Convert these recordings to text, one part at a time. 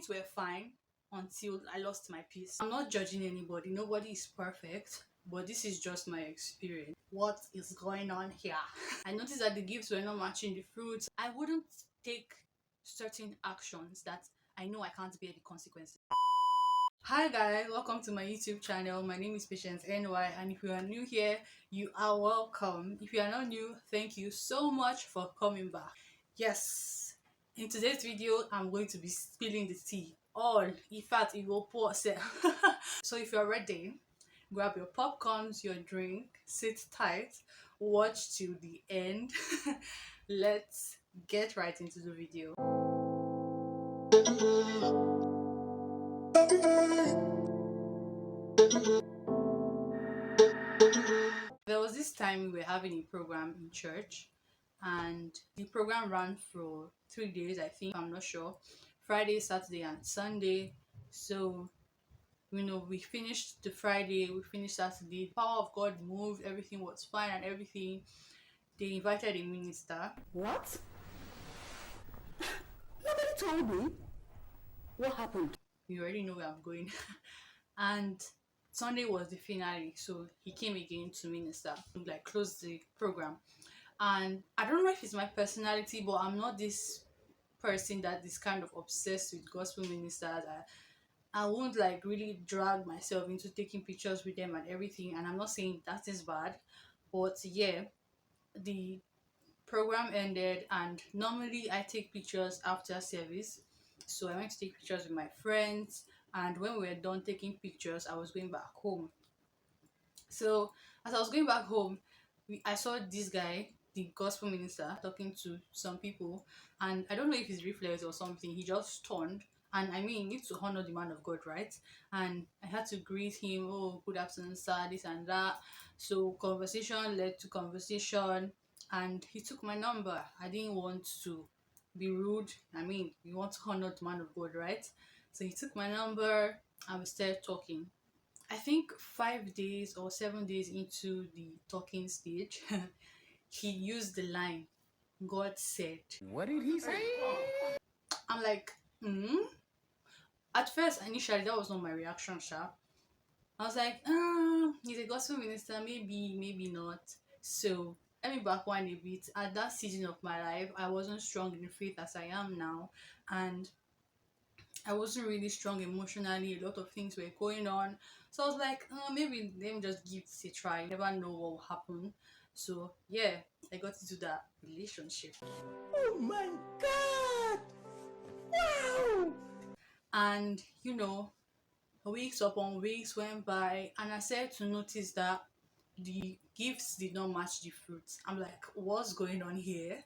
Things were fine until I lost my peace. I'm not judging anybody, nobody is perfect, but this is just my experience. What is going on here? I noticed that the gifts were not matching the fruits. I wouldn't take certain actions that I know I can't bear the consequences. Hi guys, welcome to my YouTube channel. My name is Patience NY, and if you are new here, you are welcome. If you are not new, thank you so much for coming back. Yes, in today's video, I'm going to be spilling the tea. All, in fact, it will pour. So if you're ready, grab your popcorns, your drink, sit tight, watch till the end. Let's get right into the video. There was this time we were having a program in church, and the program ran for 3 days, I think. I'm not sure. Friday, Saturday, and Sunday. So, we finished the Friday, we finished Saturday. The power of God moved, everything was fine and everything. They invited a minister. What? Nobody told me. What happened? You already know where I'm going. And Sunday was the finale, so he came again to minister, like close the program. And I don't know if it's my personality, but I'm not this person that is kind of obsessed with gospel ministers. I won't like really drag myself into taking pictures with them and everything. And I'm not saying that is bad, but yeah, the program ended, and normally I take pictures after service. So I went to take pictures with my friends, and when we were done taking pictures, I was going back home. So as I was going back home, I saw this guy, the gospel minister, talking to some people, and I don't know if it's reflex or something. He just turned, and I mean, you need to honor the man of God, right? And I had to greet him. Oh, good afternoon, sir. This and that. So conversation led to conversation, and he took my number. I didn't want to be rude. I mean, you want to honor the man of God, right? So he took my number, and we started talking. I think 5 days or 7 days into the talking stage, he used the line, God said. What did he say? I'm like, At first, initially, that was not my reaction, sharp. I was like, he's a gospel minister, maybe, maybe not. So let me back one a bit. At that season of my life, I wasn't strong in faith as I am now. And I wasn't really strong emotionally. A lot of things were going on. So I was like, maybe let me just give this a try. You never know what will happen. So yeah, I got into that relationship. Oh my God! Wow! And weeks upon weeks went by, and I started to notice that the gifts did not match the fruits. I'm like, what's going on here?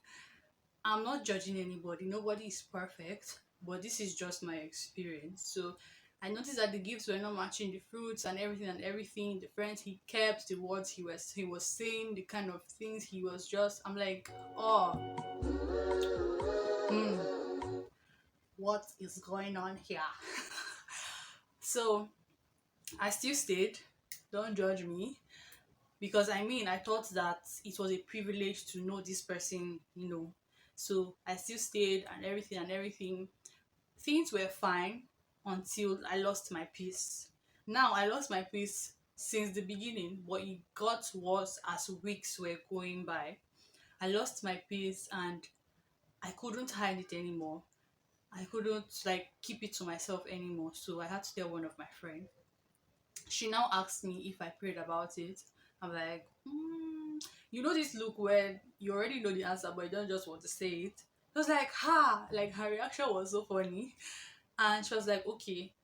I'm not judging anybody, nobody is perfect, but this is just my experience. So I noticed that the gifts were not matching the fruits and everything, the friends he kept, the words he was saying, the kind of things he was just, I'm like, oh, what is going on here? So I still stayed, don't judge me, because I thought that it was a privilege to know this person. So I still stayed and everything. Things were fine until I lost my peace. Now I lost my peace since the beginning, but it got worse as weeks were going by. I lost my peace, and I couldn't hide it anymore. I couldn't like keep it to myself anymore. So I had to tell one of my friends. She now asked me if I prayed about it. I'm like, this look where you already know the answer, but you don't just want to say it. It was like, like her reaction was so funny. And she was like, okay,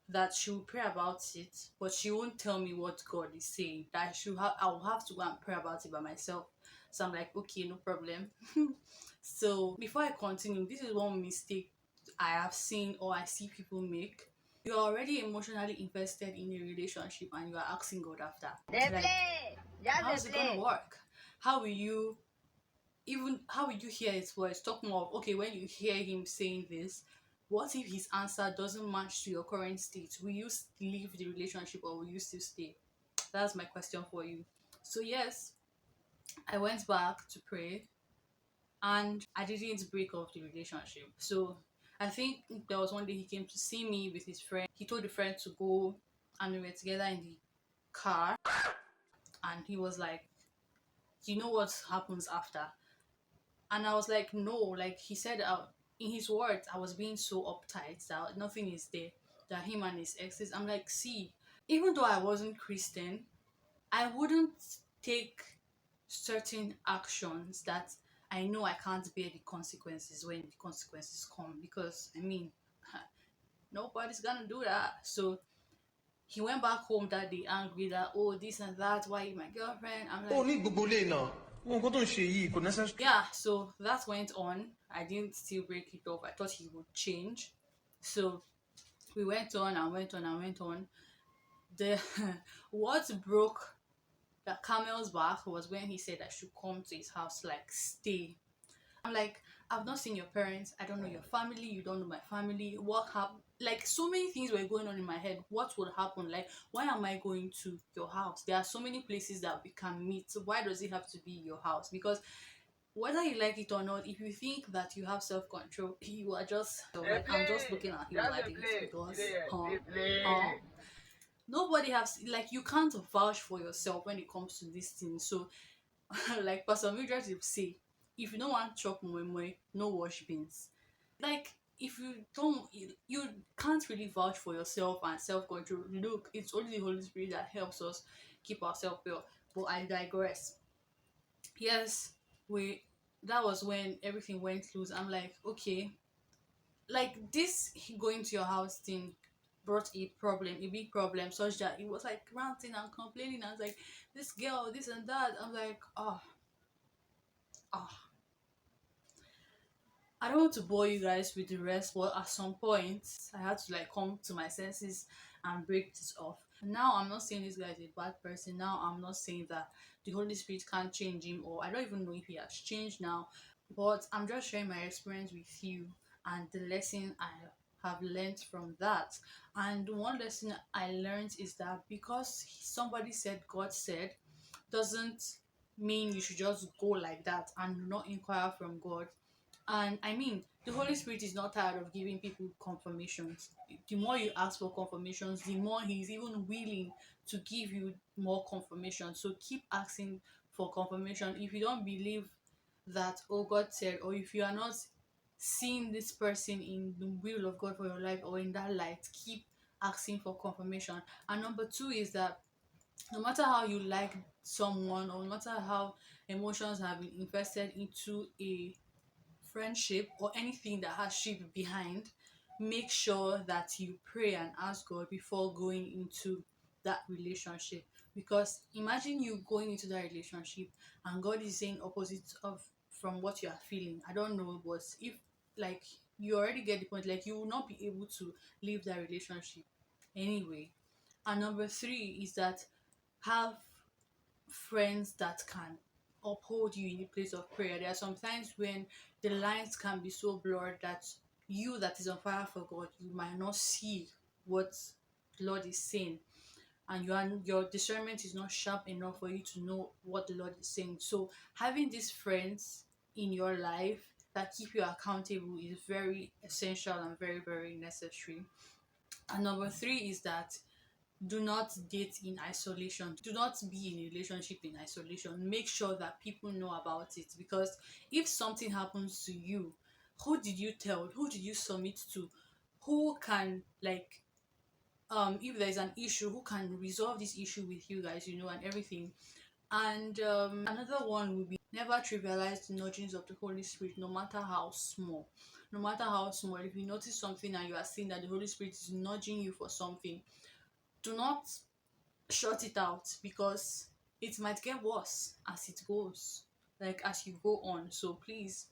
that she will pray about it, but she won't tell me what God is saying. That I will have to go and pray about it by myself. So I'm like, okay, no problem. So before I continue, this is one mistake I have seen or I see people make. You're already emotionally invested in a relationship, and you are asking God after. Like, how is it gonna work? How will you hear his voice? Talk more of, okay, when you hear him saying this, what if his answer doesn't match to your current state? Will you leave the relationship, or will you still stay? That's my question for you. So yes, I went back to pray, and I didn't break off the relationship. So I think there was one day he came to see me with his friend. He told the friend to go, and we were together in the car. And he was like, "You know what happens after?" And I was like, "No." Like he said, in his words, I was being so uptight that nothing is there. That him and his exes. I'm like, see, even though I wasn't Christian, I wouldn't take certain actions that I know I can't bear the consequences when the consequences come, because I mean, nobody's gonna do that. So he went back home that day angry that, oh, this and that, why you my girlfriend? I'm Oh, like, ní gbogbo ilé náà. Wọn nǹkan tó ń ṣe yìí kò necessary. yeah. So that went on. I didn't still break it off. I thought he would change. So we went on and went on and went on. The what broke the camel's back was when he said I should come to his house, like stay. I'm like, I've not seen your parents. I don't know your family. You don't know my family. What happened? Like, so many things were going on in my head. What would happen? Like, why am I going to your house? There are so many places that we can meet. So why does it have to be your house? Because whether you like it or not, if you think that you have self-control, you are just like, I'm just looking at you like this because nobody has, like, you can't vouch for yourself when it comes to this thing. So like Pastor Mildred will say, if you don't want chop moi, no wash beans. Like, if you don't, you can't really vouch for yourself and self-control. Look, it's only the Holy Spirit that helps us keep ourselves pure. But I digress. Yes, we that was when everything went loose. I'm like, okay, like this going to your house thing brought a big problem, such that it was like ranting and complaining. I was like, this girl, this and that. I'm like, oh, I don't want to bore you guys with the rest, but at some point I had to like come to my senses and break this off. Now I'm not saying this guy is a bad person. Now I'm not saying that the Holy Spirit can't change him, or I don't even know if he has changed now. But I'm just sharing my experience with you and the lesson I have learned from that. And one lesson I learned is that because somebody said God said doesn't mean you should just go like that and not inquire from God. And I mean, the Holy Spirit is not tired of giving people confirmations. The more you ask for confirmations, the more He's even willing to give you more confirmation. So keep asking for confirmation. If you don't believe that, oh, God said, or if you are not seeing this person in the will of God for your life or in that light, keep asking for confirmation. And number two is that no matter how you like someone, or no matter how emotions have been invested into a friendship or anything that has sheep behind, make sure that you pray and ask God before going into that relationship. Because imagine you going into that relationship and God is saying opposite of from what you are feeling. I don't know, but if like you already get the point, like you will not be able to leave that relationship anyway. And number three is that have friends that can uphold you in the place of prayer. There are some times when the lines can be so blurred that you that is on fire for God, you might not see what the Lord is saying, and your discernment is not sharp enough for you to know what the Lord is saying. So having these friends in your life that keep you accountable is very essential and very, very necessary. And number three is that do not date in isolation. Do not be in a relationship in isolation. Make sure that people know about it, because if something happens to you, who did you tell? Who did you submit to? Who can, like, if there's an issue, who can resolve this issue with you guys, and everything. And another one will be, never trivialize the nudgings of the Holy Spirit, no matter how small. No matter how small, if you notice something and you are seeing that the Holy Spirit is nudging you for something, do not shut it out, because it might get worse as it goes, like as you go on. So please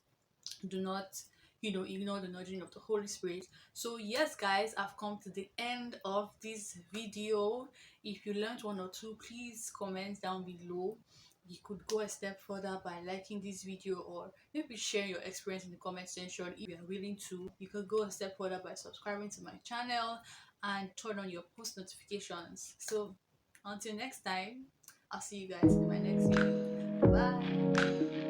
do not ignore the nudging of the Holy Spirit. So yes guys, I've come to the end of this video. If you learned one or two, please comment down below. You could go a step further by liking this video, or maybe share your experience in the comment section. If you are willing to, you could go a step further by subscribing to my channel and turn on your post notifications. So until next time, I'll see you guys in my next video. Bye.